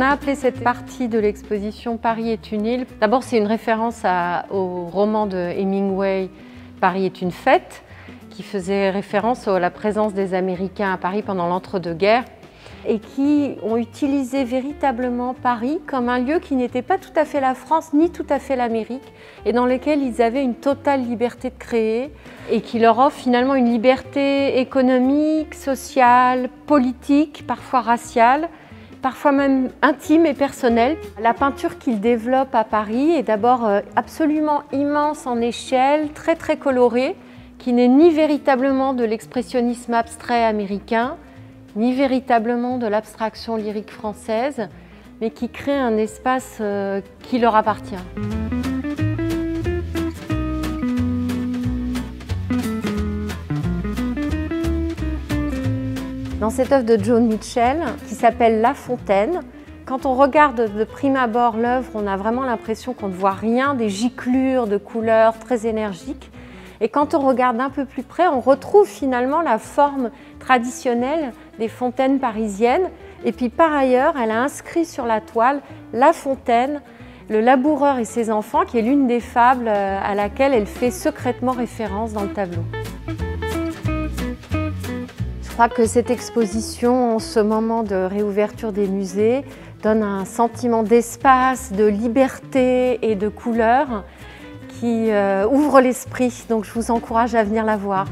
a appelé cette partie de l'exposition Paris est une île. D'abord, c'est une référence au roman de Hemingway, Paris est une fête, qui faisait référence à la présence des Américains à Paris pendant l'entre-deux-guerres et qui ont utilisé véritablement Paris comme un lieu qui n'était pas tout à fait la France ni tout à fait l'Amérique et dans lequel ils avaient une totale liberté de créer et qui leur offre finalement une liberté économique, sociale, politique, parfois raciale, parfois même intime et personnelle. La peinture qu'ils développent à Paris est d'abord absolument immense en échelle, très colorée, qui n'est ni véritablement de l'expressionnisme abstrait américain, ni véritablement de l'abstraction lyrique française, mais qui crée un espace qui leur appartient. Dans cette œuvre de Joan Mitchell, qui s'appelle La Fontaine, quand on regarde de prime abord l'œuvre, on a vraiment l'impression qu'on ne voit rien, des giclures de couleurs très énergiques. Et quand on regarde un peu plus près, on retrouve finalement la forme traditionnelle des fontaines parisiennes. Et puis par ailleurs, elle a inscrit sur la toile La Fontaine, le laboureur et ses enfants, qui est l'une des fables à laquelle elle fait secrètement référence dans le tableau. Je crois que cette exposition, en ce moment de réouverture des musées, donne un sentiment d'espace, de liberté et de couleur qui ouvre l'esprit. Donc je vous encourage à venir la voir.